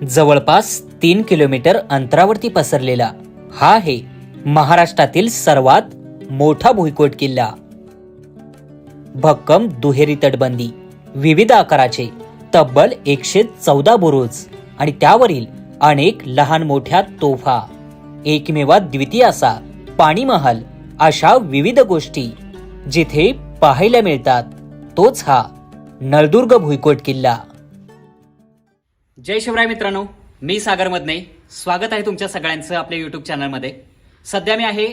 जवळपास 3 किलोमीटर अंतरावरती पसरलेला हा आहे महाराष्ट्रातील सर्वात मोठा भुईकोट किल्ला. भक्कम दुहेरी तटबंदी, विविध आकाराचे तब्बल 114 बुरुज आणि त्यावरील अनेक लहान मोठ्या तोफा, एकमेवा द्वितीय असा पाणी महल, अशा विविध गोष्टी जिथे पाहायला मिळतात तोच हा नळदुर्ग भुईकोट किल्ला. जय शिवराय मित्रांनो, मी सागर मदने. स्वागत आहे तुमच्या सगळ्यांचं आपल्या युट्यूब चॅनलमध्ये. सध्या मी आहे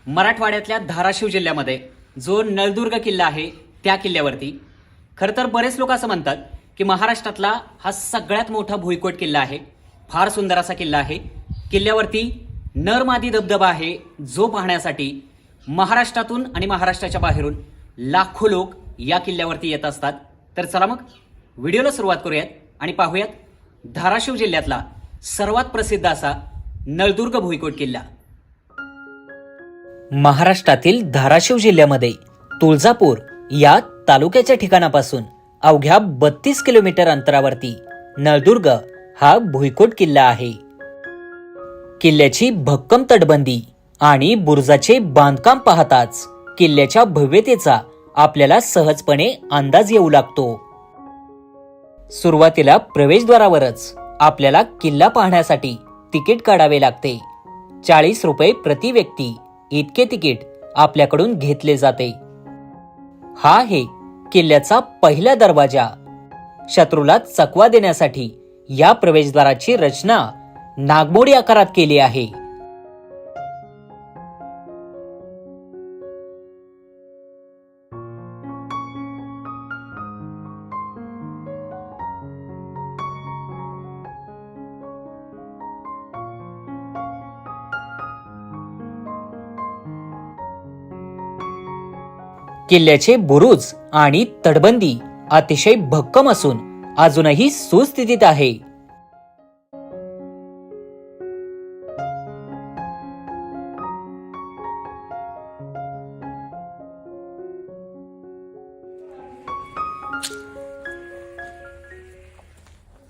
मराठवाड्यातल्या धाराशिव जिल्ह्यामध्ये, जो नळदुर्ग किल्ला आहे त्या किल्ल्यावरती. खरं तर बरेच लोक असं म्हणतात की महाराष्ट्रातला हा सगळ्यात मोठा भुईकोट किल्ला आहे. फार सुंदर असा किल्ला आहे. किल्ल्यावरती नरमादी धबधबा आहे, जो पाहण्यासाठी महाराष्ट्रातून आणि महाराष्ट्राच्या बाहेरून लाखो लोक या किल्ल्यावरती येत असतात. तर चला मग व्हिडिओला सुरुवात करूयात आणि पाहूयात धाराशिव जिल्ह्यातला सर्वात प्रसिद्ध असा नळदुर्ग भुईकोट किल्ला. महाराष्ट्रातील धाराशिव जिल्ह्यामध्ये तुळजापूर या तालुक्याच्या ठिकाणापासून अवघ्या 32 किलोमीटर अंतरावरती नळदुर्ग हा भुईकोट किल्ला आहे. किल्ल्याची भक्कम तटबंदी आणि बुरुजाचे बांधकाम पाहताच किल्ल्याच्या भव्यतेचा आपल्याला सहजपणे अंदाज येऊ लागतो. सुरुवातीला प्रवेशद्वारावरच आपल्याला किल्ला पाहण्यासाठी तिकीट काढावे लागते. 40 रुपये प्रति व्यक्ती इतके तिकीट आपल्याकडून घेतले जाते. हा आहे किल्ल्याचा पहिला दरवाजा. शत्रूला चकवा देण्यासाठी या प्रवेशद्वाराची रचना नागमोडी आकारात केली आहे. किल्ल्याचे बुरुज आणि तटबंदी अतिशय भक्कम असून अजूनही सुस्थितीत आहे.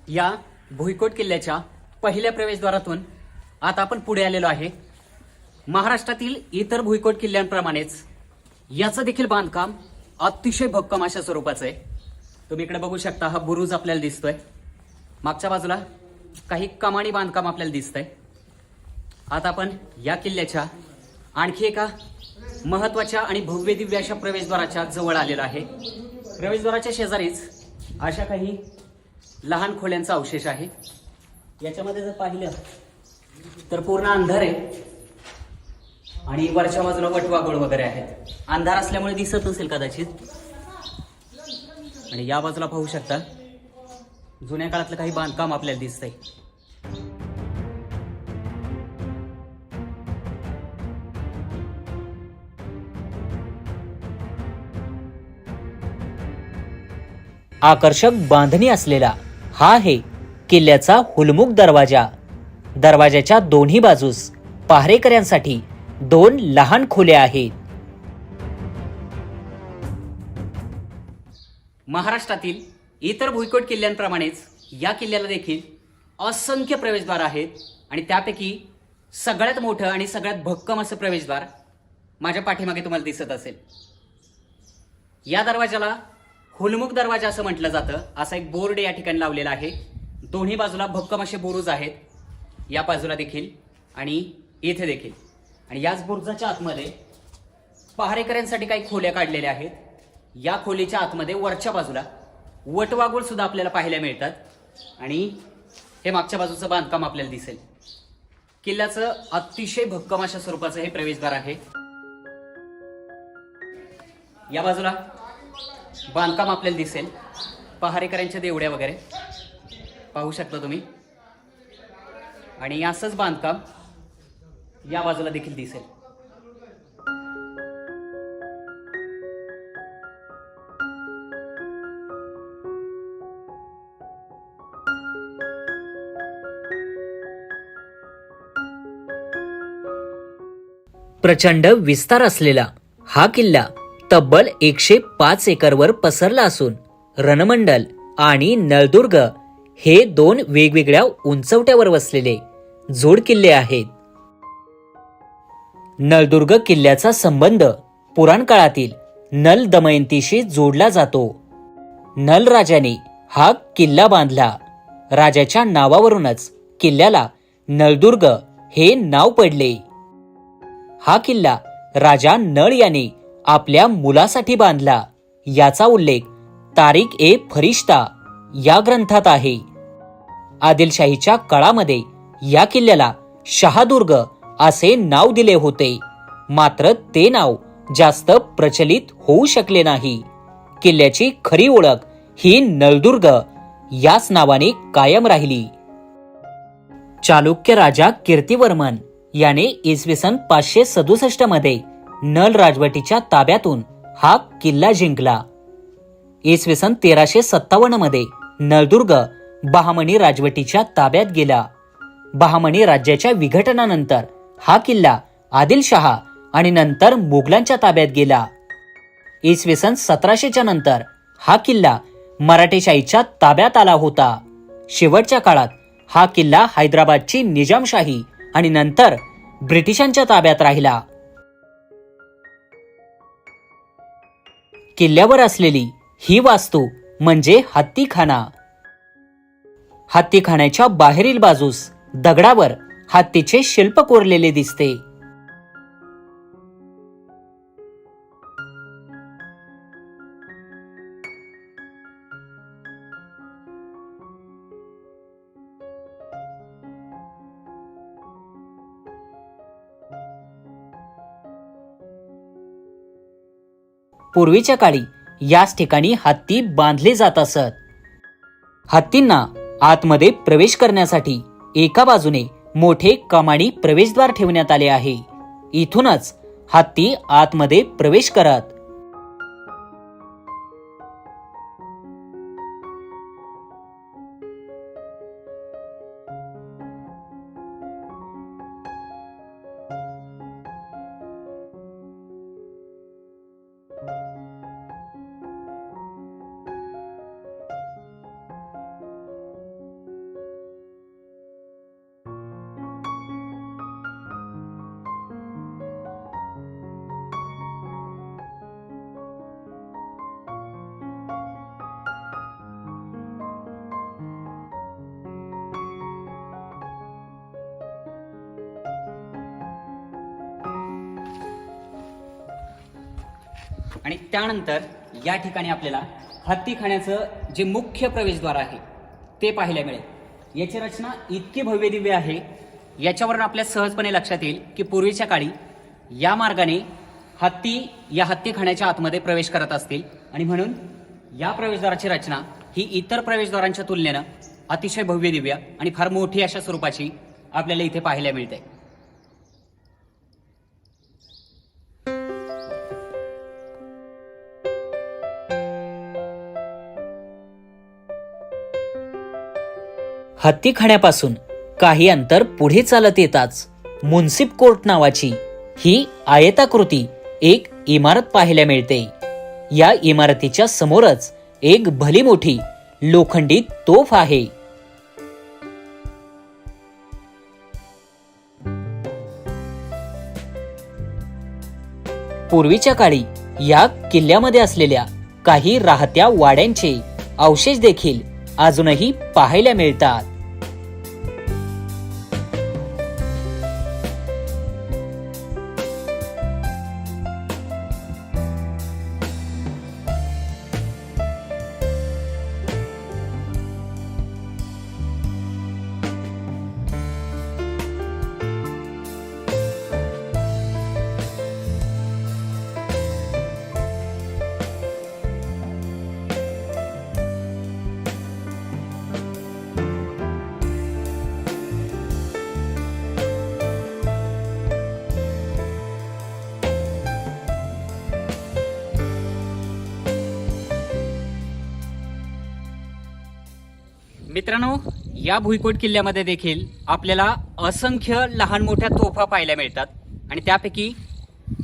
या भुईकोट किल्ल्याच्या पहिल्या प्रवेशद्वारातून आता आपण पुढे आलेलो आहे. महाराष्ट्रातील इतर भुईकोट किल्ल्यांप्रमाणेच याचं देखील बांधकाम अतिशय भक्कम अशा स्वरूपाचं आहे. तुम्ही इकडे बघू शकता, हा बुरुज आपल्याला दिसतोय. मागच्या बाजूला काही कमानी बांधकाम आपल्याला दिसतंय. आता आपण या किल्ल्याच्या आणखी एका महत्वाच्या आणि भव्य दिव्य अशा प्रवेशद्वाराच्या जवळ आलेलो आहे. प्रवेशद्वाराच्या शेजारीच अशा काही लहान खोल्यांचा अवशेष आहे. याच्यामध्ये जर पाहिलं तर पूर्ण अंधार आहे आणि वरच्या बाजूला वटवाघूळ वगैरे आहेत. अंधार असल्यामुळे दिसत नसेल कदाचित. आणि या बाजूला पाहू शकता जुन्या काळातलं काही बांधकाम आपल्याला दिसतंय. आकर्षक बांधणी असलेला हा आहे किल्ल्याचा हुलमुख दरवाजा. दरवाजाच्या दोन्ही बाजूस पहारेकऱ्यांसाठी 2 लहान खोल्या आहेत. महाराष्ट्रातील इतर भुईकोट किल्ल्यांप्रमाणेच या किल्ल्याला देखील असंख्य प्रवेशद्वार आहेत आणि त्यापैकी सगळ्यात मोठं आणि सगळ्यात भक्कम असं प्रवेशद्वार माझ्या पाठीमागे तुम्हाला दिसत असेल. या दरवाजाला हुलमुख दरवाजा असं म्हटलं जातं. असा एक बोर्ड या ठिकाणी लावलेला आहे. दोन्ही बाजूला भक्कम असे बुरुज आहेत, या बाजूला देखील आणि इथे देखील. आणि याच बुरुजाच्या आतमध्ये पहारेकऱ्यांसाठी काही खोल्या काढलेल्या आहेत. या खोलीच्या आतमध्ये वरच्या बाजूला वटवाघूळ सुद्धा आपल्याला पाहायला मिळतात. आणि हे मागच्या बाजूचं बांधकाम आपल्याला दिसेल. किल्ल्याचं अतिशय भक्कम अशा स्वरूपाचं हे प्रवेशद्वार आहे. या बाजूला बांधकाम आपल्याला दिसेल. पहारेकऱ्यांच्या देवड्या वगैरे पाहू शकता तुम्ही. आणि असंच बांधकाम या बाजूला देखील दिसेल. प्रचंड विस्तार असलेला हा किल्ला तब्बल 105 एकरवर पसरला असून रणमंडल आणि नळदुर्ग हे 2 वेगवेगळ्या उंचवट्यावर वसलेले जोड किल्ले आहेत. नळदुर्ग किल्ल्याचा संबंध पुराण काळातील नल दमयंतीशी जोडला जातो. नल राजाने हा किल्ला बांधला. राजाच्या नावावरूनच किल्ल्याला नळदुर्ग हे नाव पडले. हा किल्ला राजा नळ याने आपल्या मुलासाठी बांधला याचा उल्लेख तारिक ए फरिश्ता या ग्रंथात आहे. आदिलशाहीच्या काळामध्ये या किल्ल्याला शहादुर्ग असे नाव दिले होते, मात्र ते नाव जास्त प्रचलित होऊ शकले नाही. किल्ल्याची खरी ओळख ही नळदुर्ग याच नावाने कायम राहिली. चालुक्य राजा कीर्तिवर्मन याने इसवी सन 567 मध्ये नल राजवटीच्या ताब्यातून हा किल्ला जिंकला. इसवी सन 1357 मध्ये नळदुर्ग बहामनी राजवटीच्या ताब्यात गेला. बहामनी राज्याच्या विघटनानंतर हा किल्ला आदिलशहा आणि नंतर मुघलांच्या ताब्यात गेला. इसवी सन 1700च्या नंतर हा किल्ला मराठेशाहीच्या ताब्यात आला होता. शेवटच्या काळात हा किल्ला हैदराबादची निजामशाही आणि नंतर ब्रिटिशांच्या ताब्यात राहिला. किल्ल्यावर असलेली ही वास्तू म्हणजे हत्तीखाना. हत्तीखान्याच्या बाहेरील बाजूस दगडावर हत्तीचे शिल्प कोरलेले दिसते. पूर्वीच्या काळी याच ठिकाणी हत्ती बांधले जात असत. हत्तींना आतमध्ये प्रवेश करण्यासाठी एका बाजूने मोठे कमानी प्रवेशद्वार ठेवण्यात आले आहे. इथूनच हत्ती आतमध्ये प्रवेश करत. आणि त्यानंतर या ठिकाणी आपल्याला हत्तीखान्याचं जे मुख्य प्रवेशद्वार आहे ते पाहायला मिळेल. याची रचना इतकी भव्य दिव्य आहे, याच्यावरून आपल्या सहजपणे लक्षात येईल की पूर्वीच्या काळी या मार्गाने हत्ती या हत्तीखान्याच्या आतमध्ये प्रवेश करत असतील आणि म्हणून या प्रवेशद्वाराची रचना ही इतर प्रवेशद्वारांच्या तुलनेनं अतिशय भव्य दिव्य आणि फार मोठी अशा स्वरूपाची आपल्याला इथे पाहायला मिळते. हत्तीखान्यापासून काही अंतर पुढे चालत येताच मुन्सिप कोर्ट नावाची ही आयताकृती एक इमारत पाहायला मिळते. या इमारतीच्या समोरच एक भली मोठी लोखंडी तोफ आहे. पूर्वीच्या काळी या किल्ल्यामध्ये असलेल्या काही राहत्या वाड्यांचे अवशेष देखील अजूनही पाहायला मिळतात. मित्रांनो, या भुईकोट किल्ल्यामध्ये देखील आपल्याला असंख्य लहान मोठ्या तोफा पाहायला मिळतात आणि त्यापैकी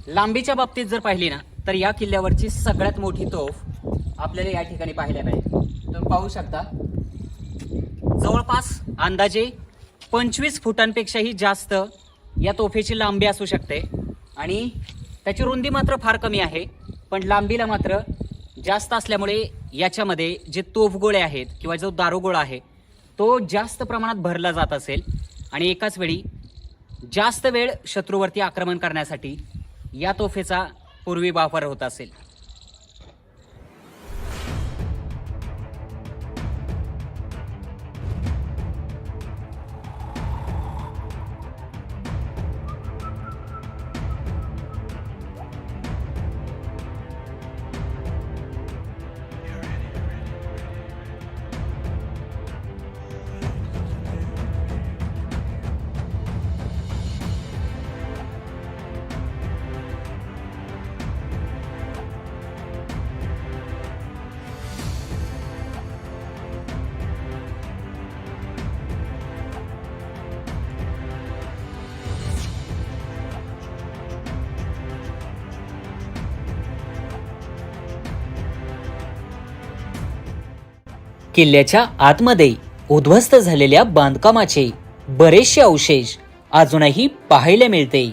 लांबीच्या बाबतीत जर पाहिली ना तर या किल्ल्यावरची सगळ्यात मोठी तोफ आपल्याला या ठिकाणी पाहायला मिळेल. तुम्ही पाहू शकता अंदाजे 25 फुटांपेक्षाही जास्त या तोफेची लांबी असू शकते आणि त्याची रुंदी मात्र फार कमी आहे, पण लांबीला मात्र जास्त असल्यामुळे याच्यामध्ये जे तोफगोळे आहेत किंवा जो दारुगोळा आहे तो जास्त प्रमाणात भरला जात असेल आणि एकाच वेळी जास्त वेळ शत्रूवरती आक्रमण करण्यासाठी या तोफेचा पूर्वी वापर होत असेल. किल्ल्याच्या आतमध्ये उद्ध्वस्त झालेल्या बांधकामाचे बरेचसे अवशेष अजूनही पाहायला मिळते.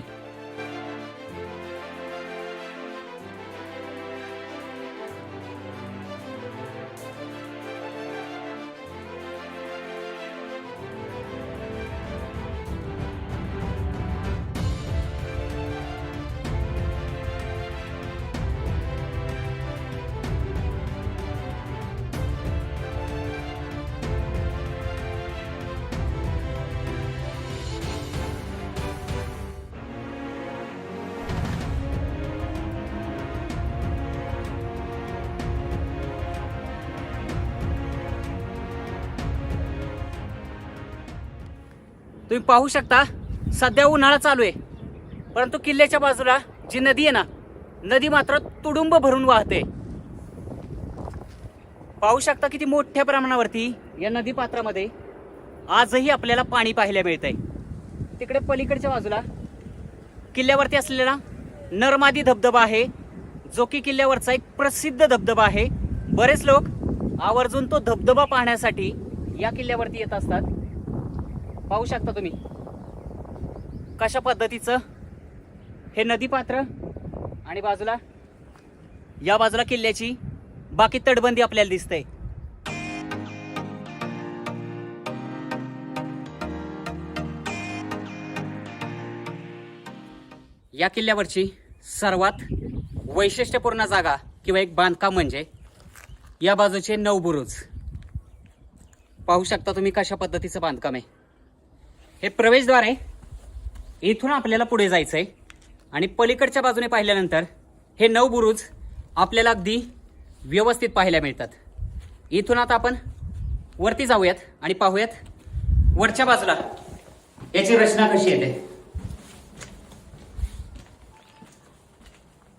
तुम्ही पाहू शकता सध्या उन्हाळा चालू आहे, परंतु किल्ल्याच्या बाजूला जी नदी आहे ना, नदी मात्र तुडुंब भरून वाहते. पाहू शकता किती मोठ्या प्रमाणावरती या नदी पात्रामध्ये आजही आपल्याला पाणी पाहायला मिळतंय. तिकडे पलीकडच्या बाजूला किल्ल्यावरती असलेला नरमादी धबधबा आहे, जो की किल्ल्यावरचा एक प्रसिद्ध धबधबा आहे. बरेच लोक आवर्जून तो धबधबा पाहण्यासाठी या किल्ल्यावरती येत असतात. पाहू शकता तुम्ही कशा पद्धतीचं हे नदी पात्र आणि या बाजूला किल्ल्याची बाकी तटबंदी आपल्याला दिसते. या किल्ल्यावरची सर्वात वैशिष्ट्यपूर्ण जागा किंवा एक बांधकाम म्हणजे या बाजूचे 9 बुरुज. पाहू शकता तुम्ही कशा पद्धतीचं बांधकाम आहे. हे प्रवेशद्वार आहे, इथून आपल्याला पुढे जायचंय आणि पलीकडच्या बाजूने पाहिल्यानंतर हे 9 बुरुज आपल्याला अगदी व्यवस्थित पाहायला मिळतात. इथून आता आपण वरती जाऊयात आणि पाहूयात वरच्या बाजूला याची रचना कशी येते.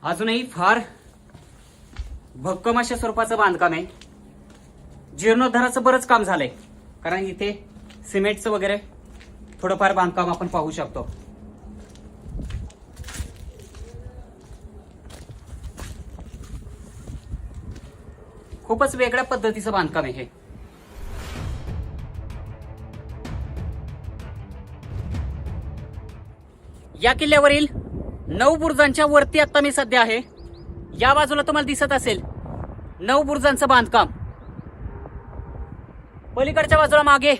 अजूनही फार भक्कम अशा स्वरूपाचं बांधकाम आहे. जीर्णोद्धाराचं बरंच काम झालंय, कारण इथे सिमेंटचं वगैरे थोडंफार बांधकाम आपण पाहू शकतो. खूपच वेगळ्या पद्धतीचं बांधकाम आहे हे. या किल्ल्यावरील 9 बुरुजांच्या वरती आता मी सध्या आहे. या बाजूला तुम्हाला दिसत असेल 9 बुरुजांचं बांधकाम. पलीकडच्या बाजूला मागे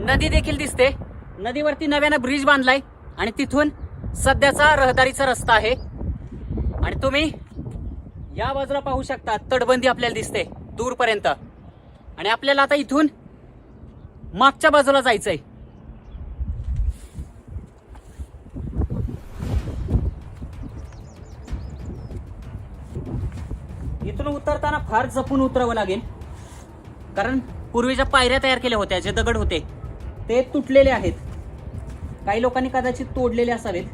नदी देखील दिसते. नदीवरती नव्यानं ब्रिज बांधलाय आणि तिथून सध्याचा रहदारीचा रस्ता आहे. आणि तुम्ही या बाजूला पाहू शकता तटबंदी आपल्याला दिसते दूरपर्यंत. आणि आपल्याला आता इथून मागच्या बाजूला जायचंय. इथून उतरताना फार जपून उतरावं लागेल, कारण पूर्वीच्या पायऱ्या तयार केल्या होत्या, जे दगड होते ते तुटलेले आहेत. काही लोकांनी कदाचित तोडलेले असावेत.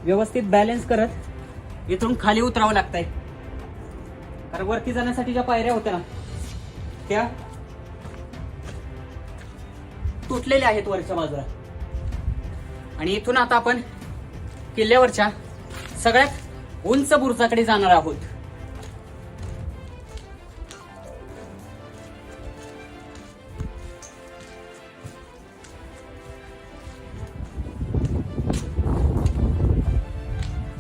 व्यवस्थित बॅलन्स करत इथून खाली उतरावं लागतंय, कारण वरती जाण्यासाठी ज्या पायऱ्या होत्या ना त्या तुटलेले आहेत वरच्या बाजूला. आणि इथून आता आपण किल्ल्यावरच्या सगळ्यात उंच बुरुजाकडे जाणार आहोत.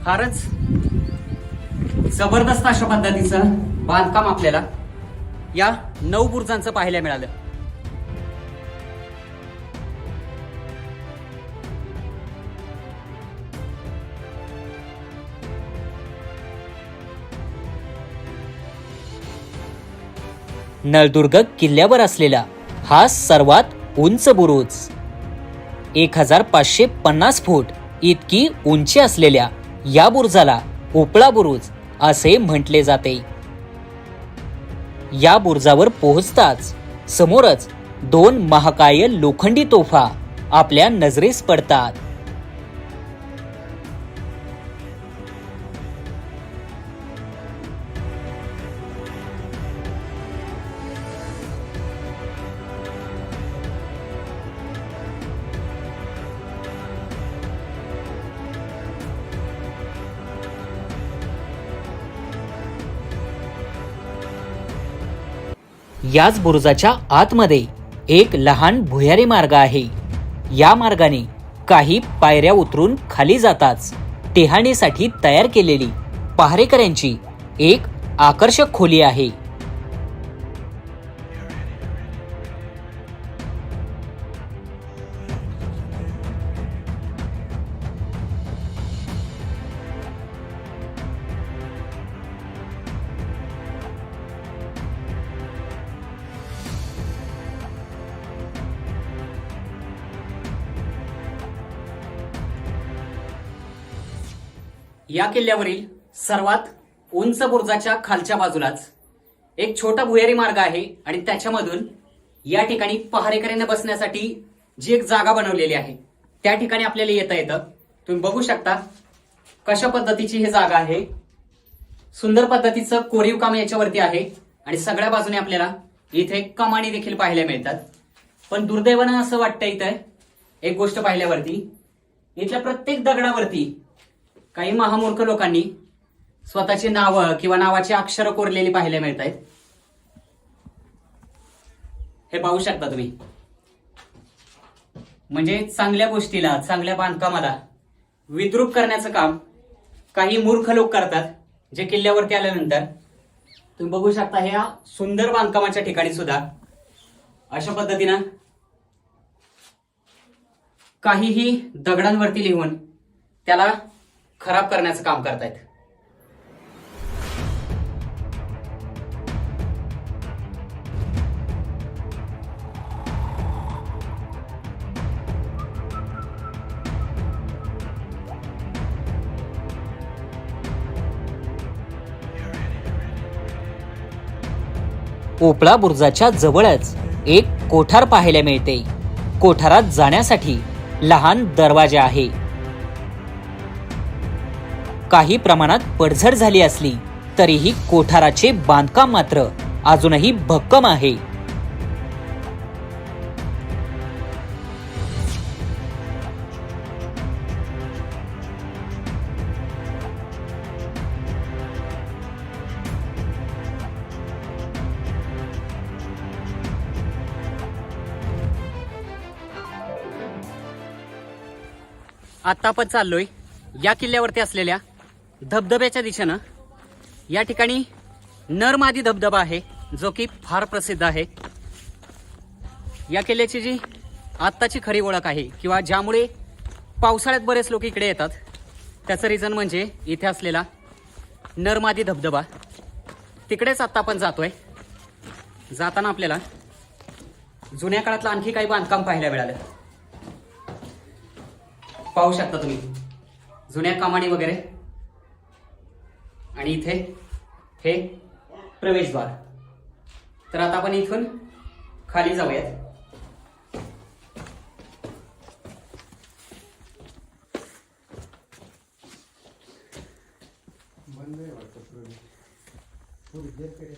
फारच जबरदस्त अशा पद्धतीचं बांधकाम आपल्याला या 9 बुरुजांचं पाहायला मिळालं. नळदुर्ग किल्ल्यावर असलेला हा सर्वात उंच बुरुज 1550 फूट इतकी उंची असलेल्या या बुरुजाला उपळा बुरुज असे म्हटले जाते. या बुरुजावर पोहोचताच समोरच 2 महाकाय लोखंडी तोफा आपल्या नजरेस पडतात. याच बुरुजाच्या आतमध्ये एक लहान भुयारी मार्ग आहे. या मार्गाने काही पायऱ्या उतरून खाली जाताच टेहाणीसाठी तयार केलेली पहारेकऱ्यांची एक आकर्षक खोली आहे. या किल्ल्यावरील सर्वात उंच बुरुजाच्या खालच्या बाजूलाच एक छोटा भुयारी मार्ग आहे आणि त्याच्यामधून या ठिकाणी पहारेकऱ्यांना बसण्यासाठी जी एक जागा बनवलेली आहे त्या ठिकाणी आपल्याला येता येतं. तुम्ही बघू शकता कशा पद्धतीची ही जागा आहे. सुंदर पद्धतीचं कोरीव काम याच्यावरती आहे आणि सगळ्या बाजूने आपल्याला इथे कमानी देखील पाहायला मिळतात. पण दुर्दैवानं असं वाटतं इथं एक गोष्ट पाहिल्यावरती, इथल्या प्रत्येक दगडावरती काही महामूर्ख लोकांनी स्वतःची नावं किंवा नावाची अक्षरं कोरलेली पाहायला मिळत आहेत. हे पाहू शकता तुम्ही. म्हणजे चांगल्या गोष्टीला, चांगल्या बांधकामाला विद्रूप करण्याचं काम काही मूर्ख लोक करतात, जे किल्ल्यावरती आल्यानंतर तुम्ही बघू शकता. ह्या सुंदर बांधकामाच्या ठिकाणी सुद्धा अशा पद्धतीनं काहीही दगडांवरती लिहून त्याला खराब करण्याचं काम करतायत. उपळा बुरुजाच्या जवळच एक कोठार पाहायला मिळते. कोठारात जाण्यासाठी लहान दरवाजा आहे. काही प्रमाणात पडझड झाली असली तरीही कोठाराचे बांधकाम मात्र अजूनही भक्कम आहे. आता आपण चाललोय या किल्ल्यावरती असलेल्या धबधब्याच्या दिशेनं. या ठिकाणी नरमादी धबधबा आहे जो की फार प्रसिद्ध आहे. या किल्ल्याची जी आत्ताची खरी ओळख आहे किंवा ज्यामुळे पावसाळ्यात बरेच लोक इकडे येतात त्याचं रिझन म्हणजे इथे असलेला नरमादी धबधबा. तिकडेच आता आपण जातोय. जाताना आपल्याला जुन्या काळातलं आणखी काही बांधकाम पाहायला मिळालं. पाहू शकता तुम्ही जुन्या कमानी वगैरे. आणि इथे हे प्रवेशद्वार. तर आता आपण इथून खाली जाऊयात.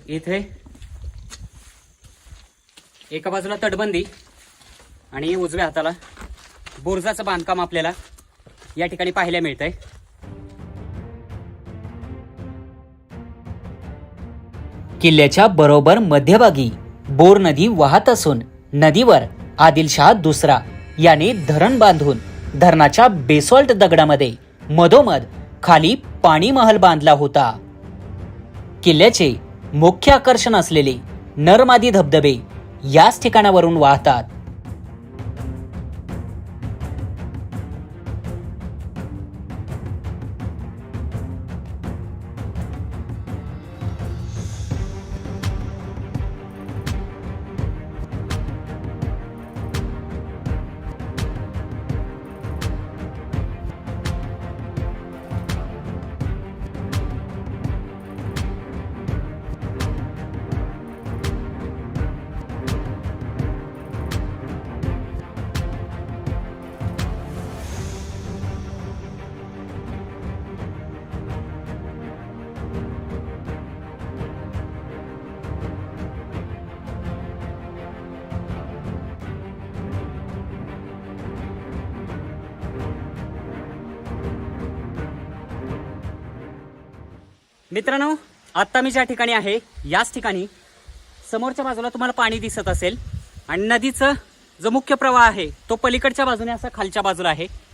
इथे एका बाजूला तटबंदी आणि उजव्या हाताला बुरुजाचं बांधकाम आपल्याला या ठिकाणी पाहायला मिळतंय. किल्ल्याच्या बरोबर मध्यभागी बोर नदी वाहत असून नदीवर आदिलशहा दुसरा याने धरण बांधून धरणाच्या बेसॉल्ट दगडामध्ये मधोमध खाली पाणी महल बांधला होता. किल्ल्याचे मुख्य आकर्षण असलेले नरमादी धबधबे याच ठिकाणावरून वाहतात. मित्रांनो, आत्ता मी ज्या ठिकाणी आहे याच ठिकाणी समोरच्या बाजूला तुम्हाला पाणी दिसत असेल आणि नदीचं जो मुख्य प्रवाह आहे तो पलीकडच्या बाजूने असा खालच्या बाजूला आहे.